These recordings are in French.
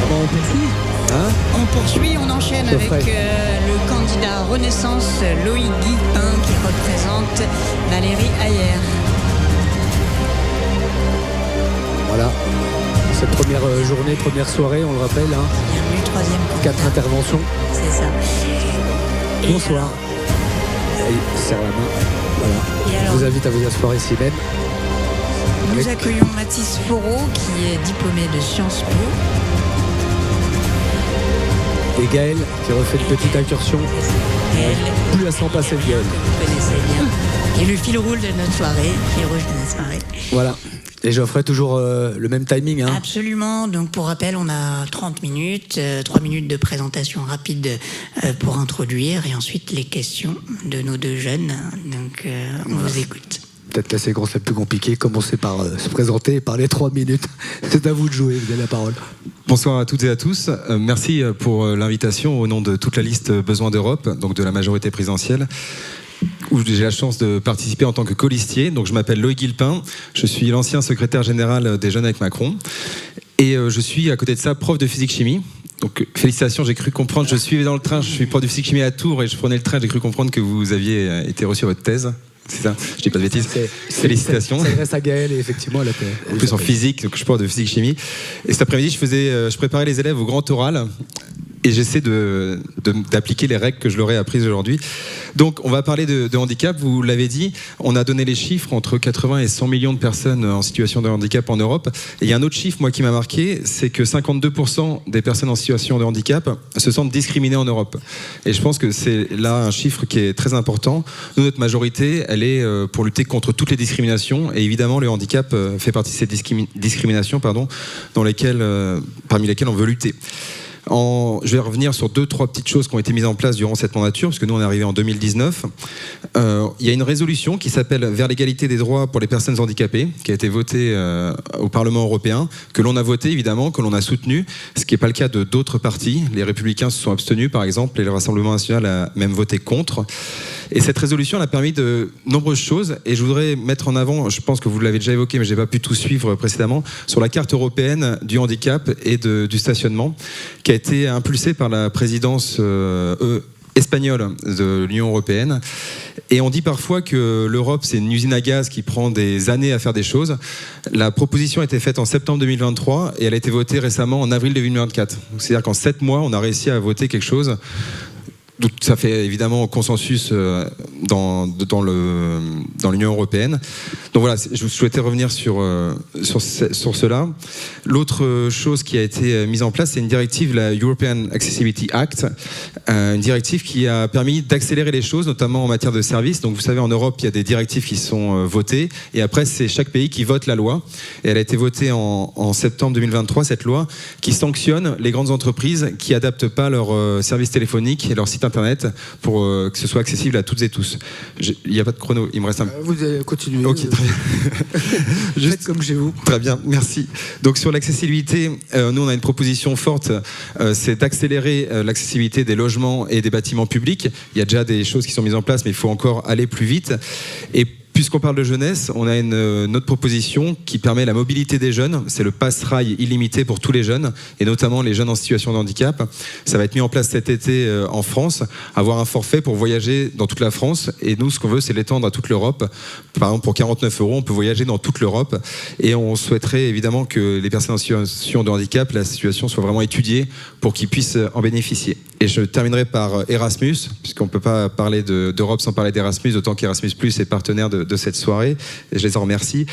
Bon, on poursuit, hein? On poursuit, on enchaîne avec le candidat Renaissance, Loïc Guilpin, qui représente Valérie Ayer. Voilà. Cette première journée, première soirée, on le rappelle, hein. Bienvenue, troisième candidat. 4 interventions. C'est ça. Et Bonsoir. Il serre la main. Voilà. Et alors, Je vous invite à vous asseoir ici même. nous accueillons Mathis Foreau, qui est diplômé de Sciences Po. Et Gaël, qui refait une petite incursion. Gaël, Plus à s'en passer de Gaël. que vous connaissez bien. Et le fil rouge de notre soirée, fil rouge de notre soirée. Voilà. Et j'offrais toujours le même timing, hein. Absolument. Donc, pour rappel, on a 30 minutes, 3 minutes de présentation rapide pour introduire, et ensuite les questions de nos deux jeunes. Donc, on vous écoute. Peut-être la séquence la plus compliquée, commencer par se présenter et parler 3 minutes. C'est à vous de jouer, vous avez la parole. Bonsoir à toutes et à tous. Merci pour l'invitation au nom de toute la liste Besoin d'Europe, donc de la majorité présidentielle, où j'ai la chance de participer en tant que colistier. Donc je m'appelle Loïc Guilpin, je suis l'ancien secrétaire général des Jeunes avec Macron, et je suis à côté de ça prof de physique-chimie. Donc félicitations, j'ai cru comprendre, je suivais dans le train, je suis prof de physique-chimie à Tours et je prenais le train, j'ai cru comprendre que vous aviez été reçu à votre thèse. C'est ça, je dis pas de bêtises. Félicitations. Ça reste à Gaël et effectivement, elle a En plus en physique, donc je suis prof de physique-chimie. Et cet après-midi, je préparais les élèves au grand oral. Et j'essaie d'appliquer les règles que je leur ai apprises aujourd'hui. Donc, on va parler de handicap. Vous l'avez dit, on a donné les chiffres entre 80 et 100 millions de personnes en situation de handicap en Europe. Et il y a un autre chiffre, moi, qui m'a marqué, c'est que 52% des personnes en situation de handicap se sentent discriminées en Europe. Et je pense que c'est là un chiffre qui est très important. Nous, notre majorité, elle est pour lutter contre toutes les discriminations. Et évidemment, le handicap fait partie de ces discriminations, parmi lesquelles on veut lutter. Je vais revenir sur 2-3 petites choses qui ont été mises en place durant cette mandature, parce que nous on est arrivé en 2019. Il y a une résolution qui s'appelle Vers l'égalité des droits pour les personnes handicapées, qui a été votée au Parlement européen, que l'on a voté évidemment, que l'on a soutenu, ce qui n'est pas le cas de d'autres partis. Les Républicains se sont abstenus par exemple, et le Rassemblement national a même voté contre. Et cette résolution elle a permis de nombreuses choses, et je voudrais mettre en avant, je pense que vous l'avez déjà évoqué, mais je n'ai pas pu tout suivre précédemment, sur la carte européenne du handicap et du stationnement, qui a été impulsée par la présidence espagnole de l'Union européenne. Et on dit parfois que l'Europe, c'est une usine à gaz qui prend des années à faire des choses. La proposition a été faite en septembre 2023 et elle a été votée récemment en avril 2024. C'est-à-dire qu'en 7 mois, on a réussi à voter quelque chose. Donc, ça fait évidemment consensus dans l'Union européenne. Donc voilà, je souhaitais revenir sur cela. L'autre chose qui a été mise en place, c'est une directive, la European Accessibility Act, une directive qui a permis d'accélérer les choses, notamment en matière de services. Donc vous savez, en Europe, il y a des directives qui sont votées, et après, c'est chaque pays qui vote la loi. Et elle a été votée en septembre 2023, cette loi, qui sanctionne les grandes entreprises qui n'adaptent pas leurs services téléphoniques et leur site internet pour que ce soit accessible à toutes et tous. Il n'y a pas de chrono, il me reste un... Vous continuez. Ok, très bien. Juste comme chez vous. Très bien, merci. Donc sur l'accessibilité, nous on a une proposition forte, c'est d'accélérer l'accessibilité des logements et des bâtiments publics. Il y a déjà des choses qui sont mises en place, mais il faut encore aller plus vite. Et puisqu'on parle de jeunesse, on a une autre proposition qui permet la mobilité des jeunes. C'est le pass-rail illimité pour tous les jeunes, et notamment les jeunes en situation de handicap. Ça va être mis en place cet été en France, avoir un forfait pour voyager dans toute la France. Et nous, ce qu'on veut, c'est l'étendre à toute l'Europe. Par exemple, pour 49 €, on peut voyager dans toute l'Europe. Et on souhaiterait évidemment que les personnes en situation de handicap, la situation soit vraiment étudiée pour qu'ils puissent en bénéficier. Et je terminerai par Erasmus, puisqu'on ne peut pas parler d'Europe sans parler d'Erasmus, d'autant qu'Erasmus Plus est partenaire de cette soirée, et je les en remercie.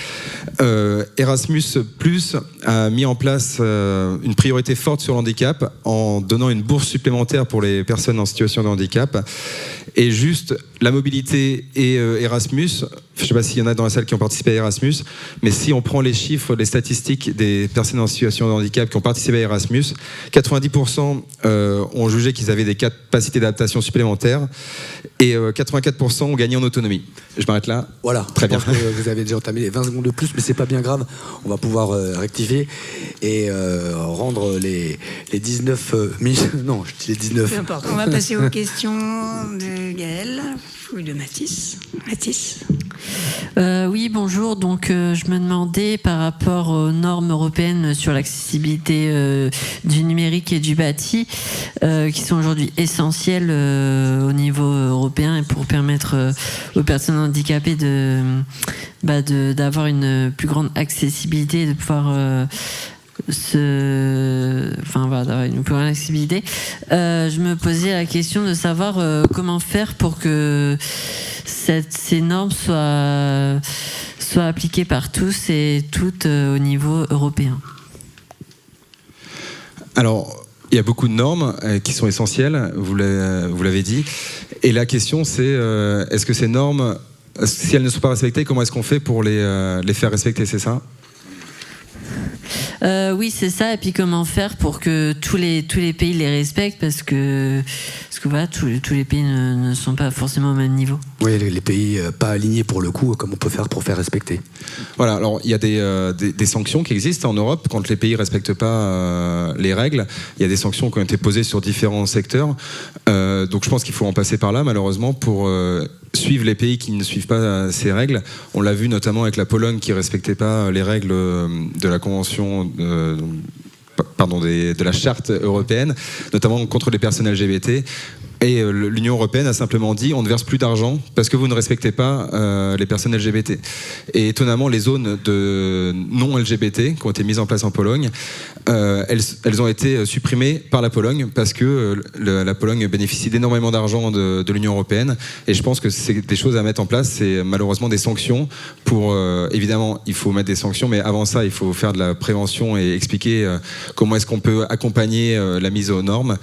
Erasmus Plus a mis en place une priorité forte sur le handicap en donnant une bourse supplémentaire pour les personnes en situation de handicap. Et juste la mobilité et Erasmus, je ne sais pas s'il y en a dans la salle qui ont participé à Erasmus, mais si on prend les chiffres, les statistiques des personnes en situation de handicap qui ont participé à Erasmus, 90% ont jugé qu'ils avaient des capacités d'adaptation supplémentaires, et 84% ont gagné en autonomie. Je m'arrête là. Voilà, très bien. Je pense que vous avez déjà entamé les 20 secondes de plus, mais c'est pas bien grave. On va pouvoir rectifier et rendre les 19 minutes. Non, je dis les 19. Peu importe. On va passer aux questions de Gaël ou de Mathis. Mathis. Oui, bonjour. Donc, je me demandais par rapport aux normes européennes sur l'accessibilité du numérique et du bâti, qui sont aujourd'hui essentielles au niveau européen et pour permettre aux personnes handicapées d'avoir une plus grande accessibilité et de pouvoir d'avoir une plus grande accessibilité. Je me posais la question de savoir comment faire pour que ces normes soient appliquées par tous et toutes au niveau européen. Alors, il y a beaucoup de normes qui sont essentielles, vous l'avez dit. Et la question, c'est est-ce que ces normes, si elles ne sont pas respectées, comment est-ce qu'on fait pour les faire respecter, c'est ça ? Oui, c'est ça. Et puis comment faire pour que tous les pays les respectent, parce que voilà, tous les pays ne sont pas forcément au même niveau. Oui, les pays pas alignés pour le coup, comme on peut faire pour faire respecter. Voilà, alors il y a des sanctions qui existent en Europe quand les pays ne respectent pas les règles. Il y a des sanctions qui ont été posées sur différents secteurs. Donc je pense qu'il faut en passer par là, malheureusement, pour suivre les pays qui ne suivent pas ces règles. On l'a vu notamment avec la Pologne qui ne respectait pas les règles de la Convention de la charte européenne, notamment contre les personnes LGBT. Et l'Union européenne a simplement dit on ne verse plus d'argent parce que vous ne respectez pas les personnes LGBT. Et étonnamment, les zones de non-LGBT qui ont été mises en place en Pologne, elles ont été supprimées par la Pologne parce que la Pologne bénéficie d'énormément d'argent de l'Union européenne. Et je pense que c'est des choses à mettre en place. C'est malheureusement des sanctions pour... évidemment, il faut mettre des sanctions, mais avant ça, il faut faire de la prévention et expliquer comment est-ce qu'on peut accompagner la mise aux normes.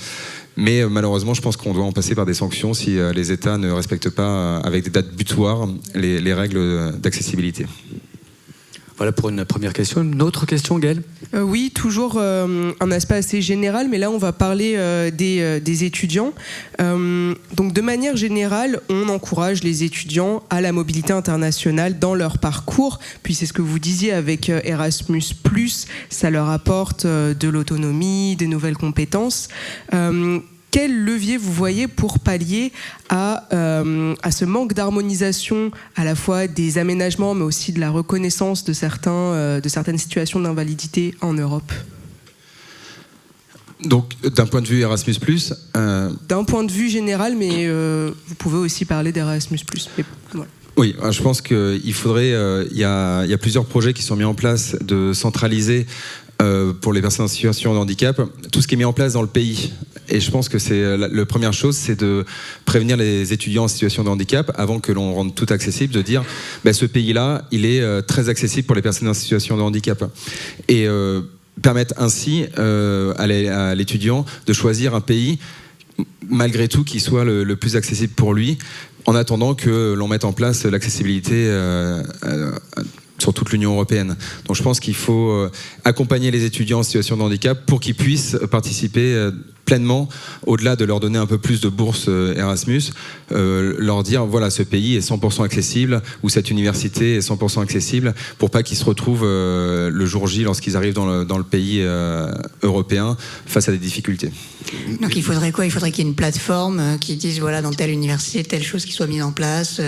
Mais malheureusement, je pense qu'on doit en passer par des sanctions si les États ne respectent pas, avec des dates butoirs, les règles d'accessibilité. Voilà pour une première question. Une autre question, Gaëlle ? Oui, toujours un aspect assez général, mais là on va parler des étudiants. Donc de manière générale, on encourage les étudiants à la mobilité internationale dans leur parcours, puis c'est ce que vous disiez avec Erasmus+, ça leur apporte de l'autonomie, des nouvelles compétences. Quel levier vous voyez pour pallier à ce manque d'harmonisation à la fois des aménagements mais aussi de la reconnaissance de certaines situations d'invalidité en Europe ? Donc d'un point de vue Erasmus+, d'un point de vue général, mais vous pouvez aussi parler d'Erasmus+. Mais, voilà. Oui, je pense qu'il faudrait... Il y a plusieurs projets qui sont mis en place de centraliser pour les personnes en situation de handicap tout ce qui est mis en place dans le pays. Et je pense que c'est la première chose, c'est de prévenir les étudiants en situation de handicap avant que l'on rende tout accessible, de dire ce pays-là, il est très accessible pour les personnes en situation de handicap. Et permettre ainsi à l'étudiant de choisir un pays, malgré tout, qui soit le plus accessible pour lui, en attendant que l'on mette en place l'accessibilité sur toute l'Union européenne. Donc je pense qu'il faut accompagner les étudiants en situation de handicap pour qu'ils puissent participer pleinement, au-delà de leur donner un peu plus de bourse Erasmus, leur dire voilà, ce pays est 100% accessible ou cette université est 100% accessible pour pas qu'ils se retrouvent le jour J lorsqu'ils arrivent dans le pays européen face à des difficultés. Donc il faudrait quoi ? Il faudrait qu'il y ait une plateforme qui dise voilà, dans telle université, telle chose qui soit mise en place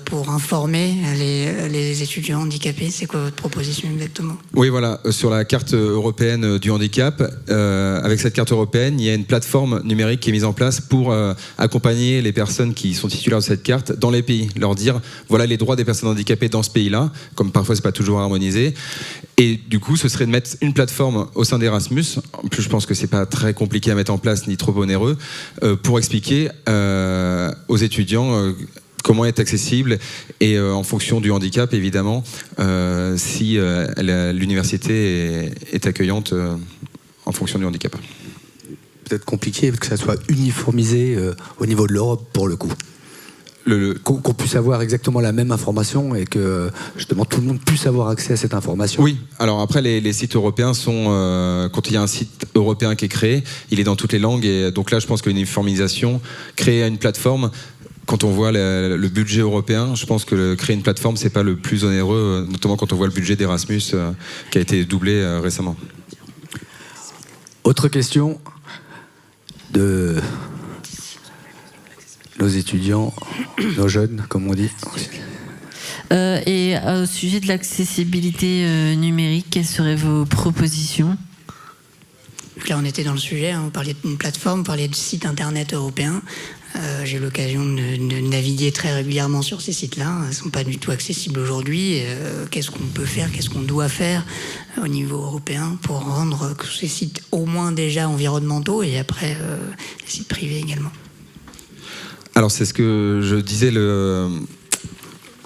pour informer les étudiants handicapés. C'est quoi votre proposition exactement ? Oui, voilà, sur la carte européenne du handicap, avec cette carte européenne, il y a une plateforme numérique qui est mise en place pour accompagner les personnes qui sont titulaires de cette carte dans les pays, leur dire voilà les droits des personnes handicapées dans ce pays-là, comme parfois c'est pas toujours harmonisé. Et du coup, ce serait de mettre une plateforme au sein d'Erasmus. En plus, je pense que c'est pas très compliqué à mettre en place ni trop onéreux pour expliquer aux étudiants comment être accessible et en fonction du handicap, évidemment, si l'université est accueillante en fonction du handicap. Peut-être compliqué que ça soit uniformisé au niveau de l'Europe pour le coup. Qu'on puisse avoir exactement la même information et que justement tout le monde puisse avoir accès à cette information. Oui, alors après les sites européens sont, quand il y a un site européen qui est créé, il est dans toutes les langues et donc là je pense qu'uniformisation, créer une plateforme, quand on voit le budget européen, je pense que créer une plateforme c'est pas le plus onéreux, notamment quand on voit le budget d'Erasmus qui a été doublé récemment. Autre question de nos étudiants, nos jeunes, comme on dit. Et au sujet de l'accessibilité numérique, quelles seraient vos propositions ? Là, on était dans le sujet, hein, on parlait d'une plateforme, on parlait de sites internet européens. J'ai l'occasion de naviguer très régulièrement sur ces sites-là. Ils ne sont pas du tout accessibles aujourd'hui. Qu'est-ce qu'on peut faire, qu'est-ce qu'on doit faire au niveau européen pour rendre ces sites au moins déjà environnementaux et après les sites privés également? Alors c'est ce que je disais,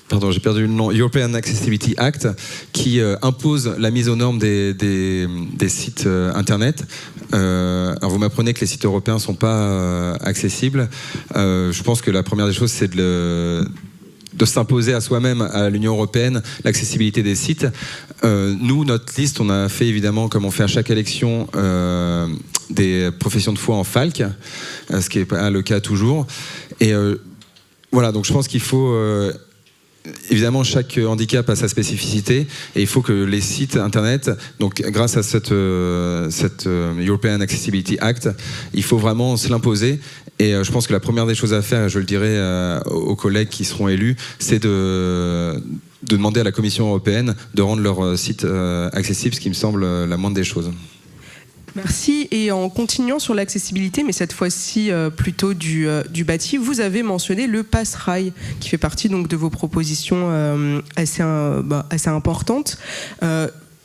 Pardon, j'ai perdu le nom. European Accessibility Act, qui impose la mise aux normes des sites Internet. Alors vous m'apprenez que les sites européens ne sont pas accessibles. Je pense que la première des choses, c'est de s'imposer à soi-même, à l'Union européenne, l'accessibilité des sites. Nous, notre liste, on a fait évidemment, comme on fait à chaque élection, des professions de foi en FALC, ce qui n'est pas le cas toujours. Et voilà, donc je pense qu'il faut... Évidemment, chaque handicap a sa spécificité et il faut que les sites internet, donc grâce à cette European Accessibility Act, il faut vraiment se l'imposer. Et je pense que la première des choses à faire, et je le dirai aux collègues qui seront élus, c'est de demander à la Commission européenne de rendre leur site accessible, ce qui me semble la moindre des choses. Merci. Et en continuant sur l'accessibilité, mais cette fois-ci plutôt du bâti, vous avez mentionné le Passerail, qui fait partie donc de vos propositions assez importantes.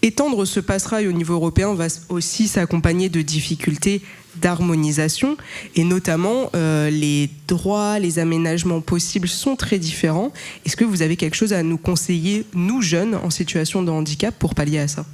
Étendre ce Passerail au niveau européen va aussi s'accompagner de difficultés d'harmonisation, et notamment les droits, les aménagements possibles sont très différents. Est-ce que vous avez quelque chose à nous conseiller, nous jeunes en situation de handicap, pour pallier à ça ?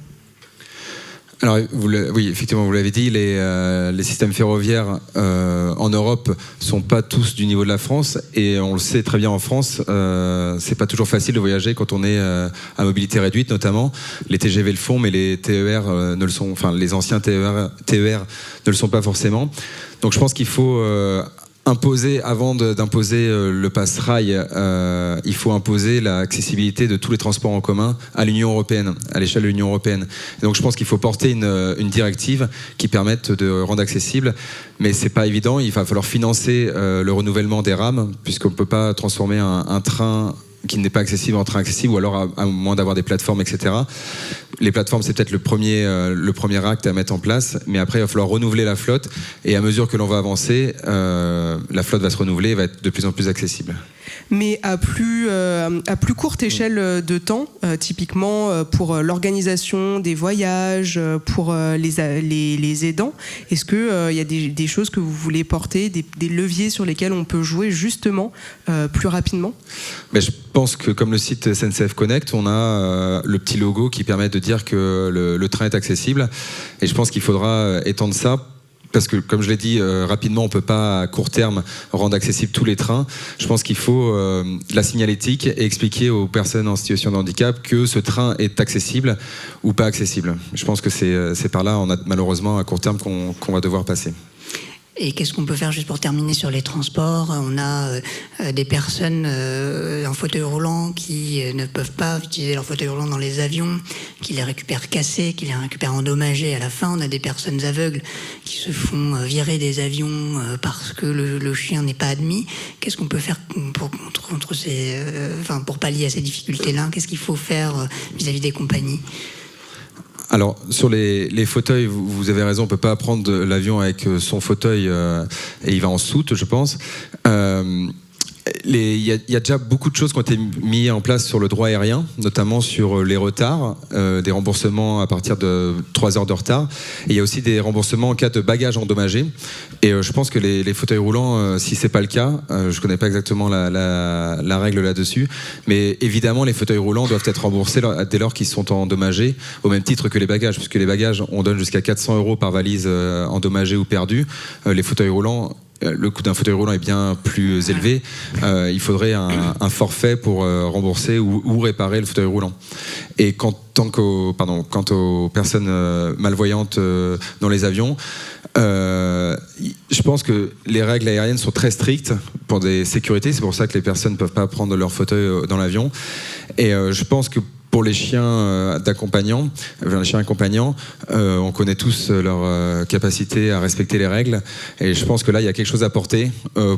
Alors, oui, effectivement, vous l'avez dit, les systèmes ferroviaires en Europe sont pas tous du niveau de la France, et on le sait très bien en France, c'est pas toujours facile de voyager quand on est à mobilité réduite, notamment. Les TGV le font, mais les TER ne le sont, enfin les anciens TER ne le sont pas forcément. Donc je pense qu'il faut imposer, avant d'imposer le Passerail, il faut imposer l'accessibilité de tous les transports en commun à l'Union européenne, à l'échelle de l'Union européenne. Et donc je pense qu'il faut porter une directive qui permette de rendre accessible, mais c'est pas évident. Il va falloir financer le renouvellement des rames, puisqu'on ne peut pas transformer un train qui n'est pas accessible en train accessible, ou alors à moins d'avoir des plateformes, etc. Les plateformes, c'est peut-être le premier acte à mettre en place, mais après, il va falloir renouveler la flotte, et à mesure que l'on va avancer, la flotte va se renouveler et va être de plus en plus accessible. Mais à plus courte échelle de temps, typiquement pour l'organisation des voyages, pour les aidants, est-ce qu'il y a des choses que vous voulez porter, des leviers sur lesquels on peut jouer justement plus rapidement ? Mais je pense que comme le site SNCF Connect, on a le petit logo qui permet de dire que le train est accessible, et je pense qu'il faudra étendre ça. Parce que, comme je l'ai dit rapidement, on ne peut pas à court terme rendre accessibles tous les trains. Je pense qu'il faut de la signalétique et expliquer aux personnes en situation de handicap que ce train est accessible ou pas accessible. Je pense que c'est par là, on a malheureusement à court terme qu'on va devoir passer. Et qu'est-ce qu'on peut faire juste pour terminer sur les transports ? On a des personnes en fauteuil roulant qui ne peuvent pas utiliser leur fauteuil roulant dans les avions, qui les récupèrent cassés, qui les récupèrent endommagés à la fin. On a des personnes aveugles qui se font virer des avions parce que le chien n'est pas admis. Qu'est-ce qu'on peut faire pour pallier à ces difficultés-là ? Qu'est-ce qu'il faut faire vis-à-vis des compagnies ? Alors, sur les fauteuils, vous avez raison, on ne peut pas prendre l'avion avec son fauteuil et il va en soute, je pense. Il y a déjà beaucoup de choses qui ont été mises en place sur le droit aérien, notamment sur les retards, des remboursements à partir de 3 heures de retard. Et il y a aussi des remboursements en cas de bagages endommagés. Et je pense que les fauteuils roulants, si c'est pas le cas, je ne connais pas exactement la règle là-dessus, mais évidemment les fauteuils roulants doivent être remboursés dès lors qu'ils sont endommagés, au même titre que les bagages, puisque les bagages, on donne jusqu'à 400 € par valise endommagée ou perdue. Les fauteuils roulants, le coût d'un fauteuil roulant est bien plus élevé. Il faudrait un forfait pour rembourser ou réparer le fauteuil roulant. Et quant aux personnes malvoyantes dans les avions, je pense que les règles aériennes sont très strictes pour des sécurités. C'est pour ça que les personnes ne peuvent pas prendre leur fauteuil dans l'avion. Et je pense que pour les chiens d'accompagnants, les chiens accompagnants, on connaît tous leur capacité à respecter les règles, et je pense que là il y a quelque chose à porter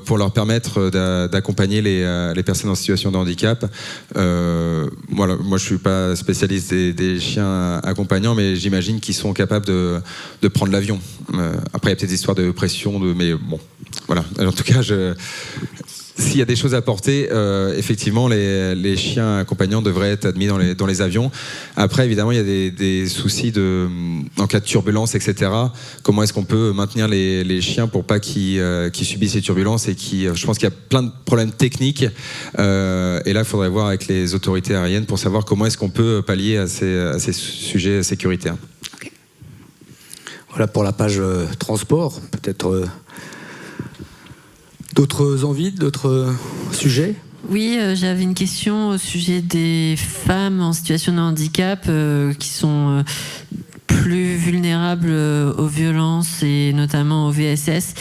pour leur permettre d'accompagner les personnes en situation de handicap. Voilà, moi je suis pas spécialiste des chiens accompagnants, mais j'imagine qu'ils sont capables de prendre l'avion. Après il y a peut-être des histoires de pression, mais bon, voilà. En tout cas, s'il y a des choses à porter, effectivement, les chiens accompagnants devraient être admis dans les avions. Après, évidemment, il y a des soucis en cas de turbulence, etc. Comment est-ce qu'on peut maintenir les chiens pour pas qu'ils subissent ces turbulences et je pense qu'il y a plein de problèmes techniques. Et là, il faudrait voir avec les autorités aériennes pour savoir comment est-ce qu'on peut pallier à ces sujets sécuritaires. Okay. Voilà pour la page transport. Peut-être... D'autres envies, d'autres sujets ? Oui, j'avais une question au sujet des femmes en situation de handicap qui sont plus vulnérables aux violences et notamment au VSS.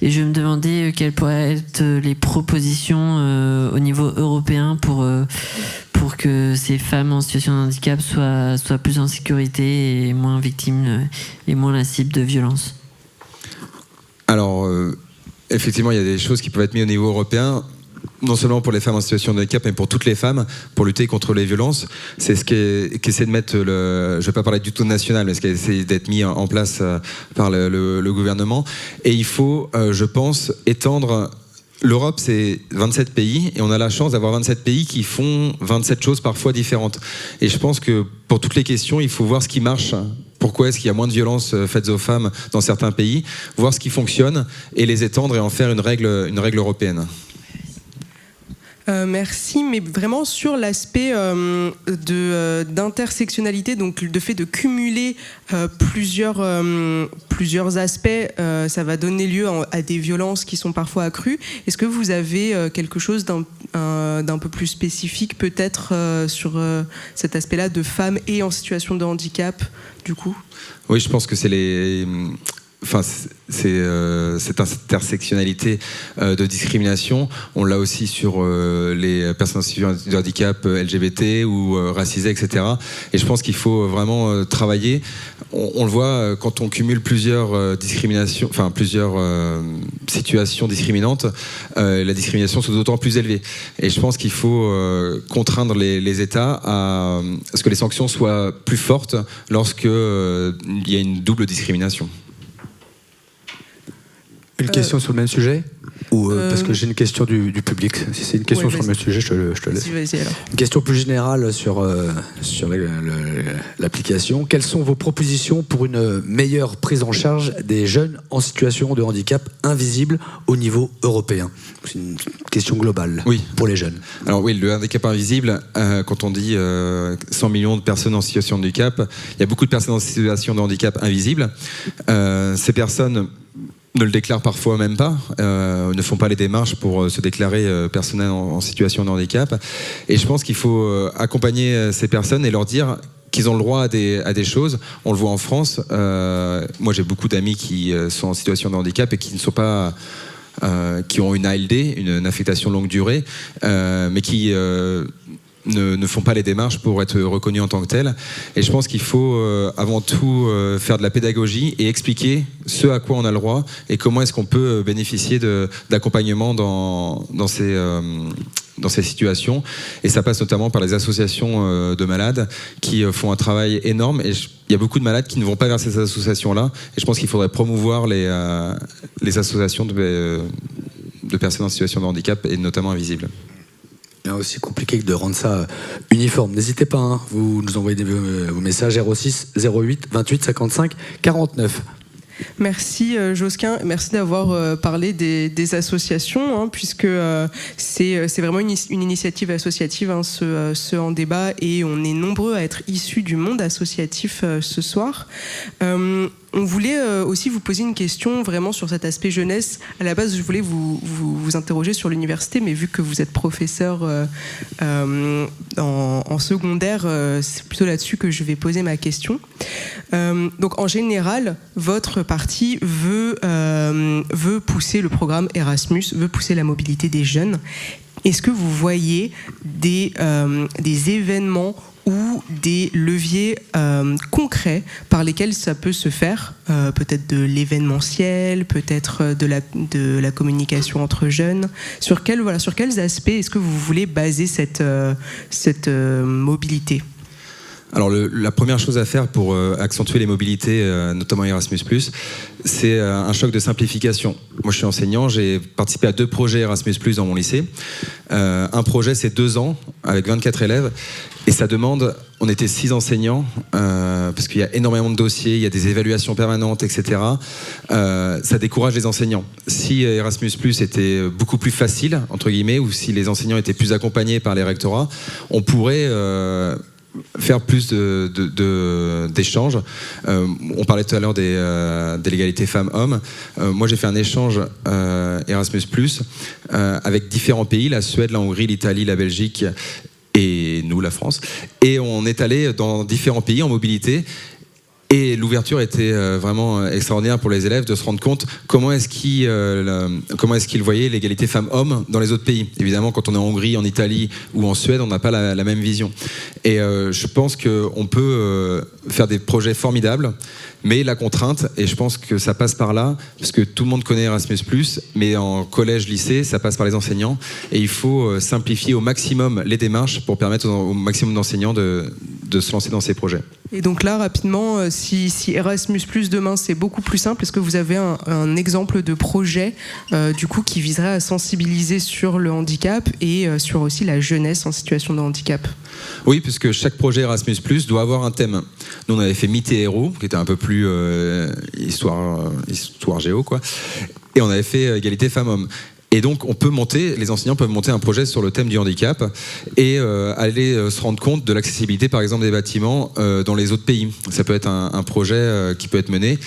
Et je me demandais quelles pourraient être les propositions au niveau européen pour que ces femmes en situation de handicap soient plus en sécurité et moins victimes et moins la cible de violences. Alors... effectivement, il y a des choses qui peuvent être mises au niveau européen, non seulement pour les femmes en situation de handicap, mais pour toutes les femmes, pour lutter contre les violences. C'est ce qu'essaie de mettre je ne vais pas parler du tout national, mais ce qui essaie d'être mis en place par le gouvernement. Et il faut, je pense, étendre... L'Europe, c'est 27 pays, et on a la chance d'avoir 27 pays qui font 27 choses parfois différentes. Et je pense que pour toutes les questions, il faut voir ce qui marche. Pourquoi est-ce qu'il y a moins de violences faites aux femmes dans certains pays, voir ce qui fonctionne et les étendre et en faire une règle européenne. Merci, mais vraiment sur l'aspect d'intersectionnalité, donc le fait de cumuler plusieurs aspects, ça va donner lieu à des violences qui sont parfois accrues. Est-ce que vous avez quelque chose d'un peu plus spécifique peut-être sur cet aspect-là de femmes et en situation de handicap, du coup ? Oui, je pense que c'est cette intersectionnalité de discrimination, on l'a aussi sur les personnes en situation de handicap LGBT ou racisées, etc. Et je pense qu'il faut vraiment travailler. On le voit quand on cumule plusieurs discriminations, enfin plusieurs situations discriminantes, la discrimination est d'autant plus élevée. Et je pense qu'il faut contraindre les États à ce que les sanctions soient plus fortes lorsque il y a une double discrimination. Une question sur le même sujet ou parce que j'ai une question du public. Si c'est une question sur le même sujet, je te laisse. Vas-y, alors. Une question plus générale sur l'application. Quelles sont vos propositions pour une meilleure prise en charge des jeunes en situation de handicap invisible au niveau européen ? C'est une question globale pour les jeunes. Alors oui, le handicap invisible, quand on dit 100 millions de personnes en situation de handicap, il y a beaucoup de personnes en situation de handicap invisibles. Ces personnes ne le déclarent parfois même pas, ne font pas les démarches pour se déclarer personnel en situation de handicap. Et je pense qu'il faut accompagner ces personnes et leur dire qu'ils ont le droit à des choses. On le voit en France. Moi, j'ai beaucoup d'amis qui sont en situation de handicap et qui ne sont pas... qui ont une ALD, une affectation longue durée, mais qui... ne font pas les démarches pour être reconnus en tant que tels. Et je pense qu'il faut avant tout faire de la pédagogie et expliquer ce à quoi on a le droit et comment est-ce qu'on peut bénéficier d'accompagnement dans ces situations. Et ça passe notamment par les associations de malades qui font un travail énorme. Et il y a beaucoup de malades qui ne vont pas vers ces associations-là. Et je pense qu'il faudrait promouvoir les associations de personnes en situation de handicap et notamment invisibles. C'est aussi compliqué que de rendre ça uniforme. N'hésitez pas, vous nous envoyez vos messages 06 08 28 55 49. Merci Josquin, merci d'avoir parlé des associations, puisque c'est vraiment une initiative associative, ce En Débat, et on est nombreux à être issus du monde associatif ce soir. On voulait aussi vous poser une question vraiment sur cet aspect jeunesse. À la base, je voulais vous interroger sur l'université, mais vu que vous êtes professeur en secondaire, c'est plutôt là-dessus que je vais poser ma question. Donc, en général, votre parti veut pousser le programme Erasmus, veut pousser la mobilité des jeunes. Est-ce que vous voyez des événements ou des leviers concrets par lesquels ça peut se faire, peut-être de l'événementiel, peut-être de la communication entre jeunes. Sur quels aspects est-ce que vous voulez baser cette mobilité ? Alors la première chose à faire pour accentuer les mobilités, notamment Erasmus+, c'est un choc de simplification. Moi je suis enseignant, j'ai participé à 2 projets Erasmus+ dans mon lycée. Un projet c'est 2 ans avec 24 élèves et ça demande, on était 6 enseignants parce qu'il y a énormément de dossiers, il y a des évaluations permanentes, etc. Ça décourage les enseignants. Si Erasmus+ était beaucoup plus facile, entre guillemets, ou si les enseignants étaient plus accompagnés par les rectorats, on pourrait faire plus d'échanges. On parlait tout à l'heure de l'égalité femmes-hommes. Moi, j'ai fait un échange Erasmus+, avec différents pays, la Suède, la Hongrie, l'Italie, la Belgique et nous, la France. Et on est allé dans différents pays en mobilité. Et l'ouverture était vraiment extraordinaire pour les élèves de se rendre compte comment est-ce qu'ils voyaient l'égalité femmes-hommes dans les autres pays. Évidemment, quand on est en Hongrie, en Italie ou en Suède, on n'a pas la même vision. Et je pense qu'on peut faire des projets formidables, mais la contrainte, et je pense que ça passe par là, parce que tout le monde connaît Erasmus+, mais en collège, lycée, ça passe par les enseignants, et il faut simplifier au maximum les démarches pour permettre au maximum d'enseignants de se lancer dans ces projets. Et donc là, rapidement, si Erasmus+, demain, c'est beaucoup plus simple, est-ce que vous avez un exemple de projet du coup, qui viserait à sensibiliser sur le handicap et sur aussi la jeunesse en situation de handicap ? Oui, puisque chaque projet Erasmus+ doit avoir un thème. Nous, on avait fait Mythes et héros, qui était un peu plus histoire géo, quoi. Et on avait fait égalité femmes-hommes. Et donc, les enseignants peuvent monter un projet sur le thème du handicap et aller se rendre compte de l'accessibilité, par exemple, des bâtiments dans les autres pays. Ça peut être un projet qui peut être mené.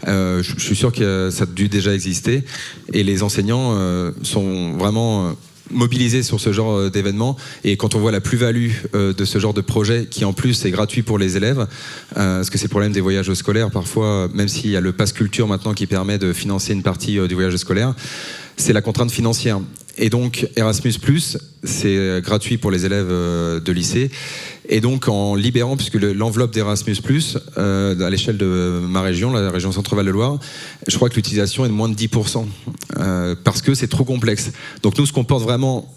Je suis sûr que ça a dû déjà exister. Et les enseignants sont vraiment mobilisés sur ce genre d'événement, et quand on voit la plus-value de ce genre de projet qui en plus est gratuit pour les élèves, parce que c'est le problème des voyages scolaires parfois, même s'il y a le pass culture maintenant qui permet de financer une partie du voyage scolaire, c'est la contrainte financière. Et donc Erasmus+, c'est gratuit pour les élèves de lycée. Et donc en libérant, puisque l'enveloppe d'Erasmus+, à l'échelle de ma région, la région Centre-Val de Loire, je crois que l'utilisation est de moins de 10%, parce que c'est trop complexe. Donc nous, ce qu'on porte vraiment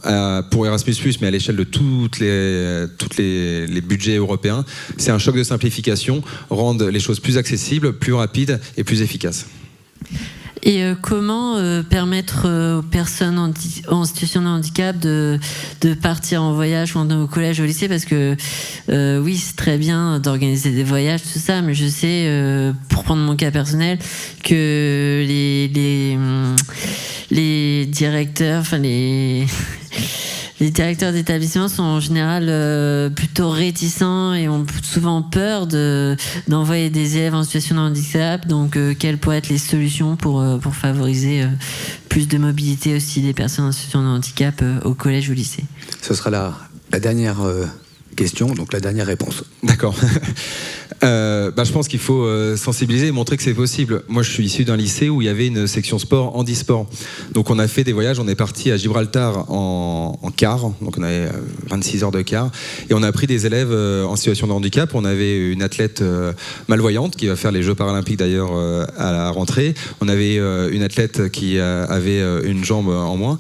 pour Erasmus+, mais à l'échelle de tous les budgets européens, c'est un choc de simplification, rendre les choses plus accessibles, plus rapides et plus efficaces. Et comment permettre aux personnes en situation de handicap de partir en voyage pendant au collège, au lycée, parce que oui, c'est très bien d'organiser des voyages, tout ça, mais je sais, pour prendre mon cas personnel, que les directeurs, enfin les directeurs d'établissement sont en général plutôt réticents et ont souvent peur d'envoyer des élèves en situation de handicap. Donc, quelles pourraient être les solutions pour favoriser plus de mobilité aussi des personnes en situation de handicap au collège ou au lycée ? Ce sera la dernière question, donc la dernière réponse. D'accord. Je pense qu'il faut sensibiliser et montrer que c'est possible. Moi, je suis issu d'un lycée où il y avait une section sport, handisport. Donc, on a fait des voyages. On est parti à Gibraltar en car. Donc, on avait 26 heures de car. Et on a pris des élèves en situation de handicap. On avait une athlète malvoyante qui va faire les Jeux paralympiques d'ailleurs à la rentrée. On avait une athlète qui avait une jambe en moins.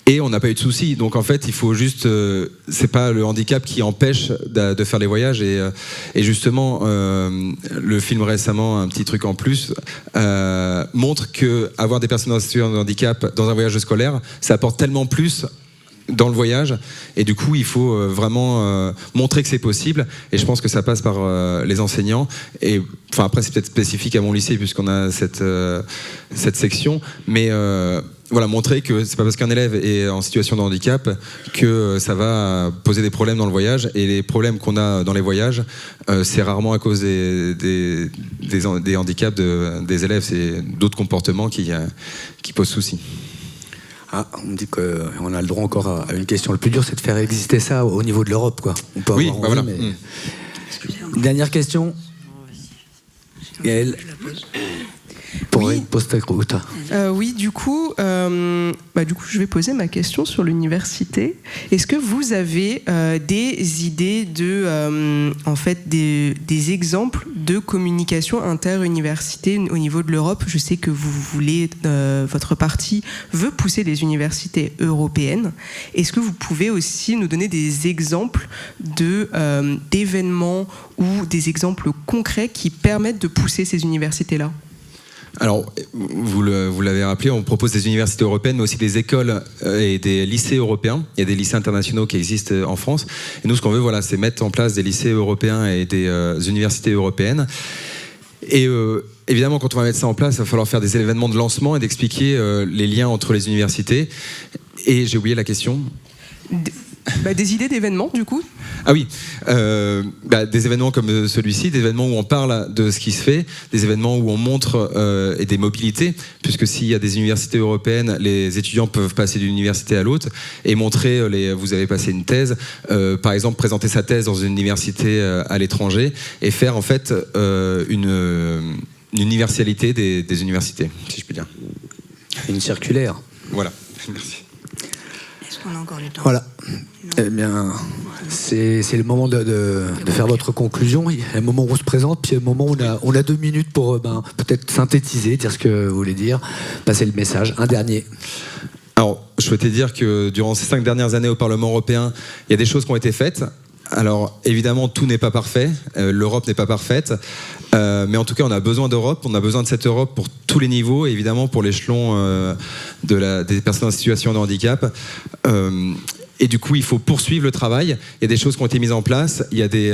Et on n'a pas eu de soucis. Donc en fait, il faut juste, c'est pas le handicap qui empêche de faire les voyages. Et justement, le film récemment, un petit truc en plus, montre que avoir des personnes en situation de handicap dans un voyage scolaire, ça apporte tellement plus dans le voyage, et du coup il faut vraiment montrer que c'est possible, et je pense que ça passe par les enseignants, et enfin après c'est peut-être spécifique à mon lycée puisqu'on a cette section, mais voilà, montrer que c'est pas parce qu'un élève est en situation de handicap que ça va poser des problèmes dans le voyage, et les problèmes qu'on a dans les voyages, c'est rarement à cause des handicaps des élèves, c'est d'autres comportements qui posent souci. Ah, on me dit qu'on a le droit encore à une question. Le plus dur, c'est de faire exister ça au niveau de l'Europe, quoi. On peut avoir envie, voilà. Mais... Une dernière question. Gaëlle. Oui. Post-route. Oui, du coup, je vais poser ma question sur l'université. Est-ce que vous avez des idées des exemples de communication inter-université au niveau de l'Europe? Je sais que votre parti veut pousser les universités européennes. Est-ce que vous pouvez aussi nous donner des exemples d'événements ou des exemples concrets qui permettent de pousser ces universités-là? Alors, vous l'avez rappelé, on propose des universités européennes, mais aussi des écoles et des lycées européens. Il y a des lycées internationaux qui existent en France. Et nous, ce qu'on veut, c'est mettre en place des lycées européens et des universités européennes. Et évidemment, quand on va mettre ça en place, il va falloir faire des événements de lancement et d'expliquer les liens entre les universités. Et j'ai oublié la question. Des idées d'événements, du coup. Ah oui, des événements comme celui-ci, des événements où on parle de ce qui se fait, des événements où on montre et des mobilités, puisque s'il y a des universités européennes, les étudiants peuvent passer d'une université à l'autre et montrer, vous avez passé une thèse, par exemple présenter sa thèse dans une université à l'étranger et faire en fait une universalité des universités, si je puis dire. Une circulaire. Voilà, merci. Est-ce qu'on a encore du temps? Voilà. Eh bien, c'est le moment de faire votre conclusion. Il y a un moment où on se présente, puis il y a un moment où on a 2 minutes pour peut-être synthétiser, dire ce que vous voulez dire, passer le message. Un dernier. Alors, je souhaitais dire que durant ces 5 dernières années au Parlement européen, il y a des choses qui ont été faites. Alors, évidemment, tout n'est pas parfait. L'Europe n'est pas parfaite. Mais en tout cas, on a besoin d'Europe. On a besoin de cette Europe pour tous les niveaux, et évidemment pour l'échelon des personnes en situation de handicap. Et du coup, il faut poursuivre le travail. Il y a des choses qui ont été mises en place. Il y a des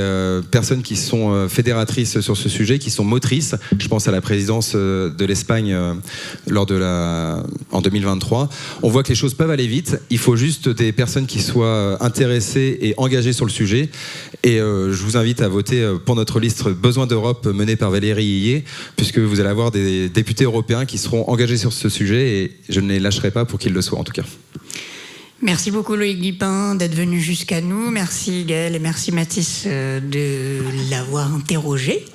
personnes qui sont fédératrices sur ce sujet, qui sont motrices. Je pense à la présidence de l'Espagne en 2023. On voit que les choses peuvent aller vite. Il faut juste des personnes qui soient intéressées et engagées sur le sujet. Et je vous invite à voter pour notre liste Besoin d'Europe menée par Valérie Hillier, puisque vous allez avoir des députés européens qui seront engagés sur ce sujet et je ne les lâcherai pas pour qu'ils le soient en tout cas. Merci beaucoup Loïc Guipin d'être venu jusqu'à nous. Merci Gaël et merci Mathis de l'avoir interrogé.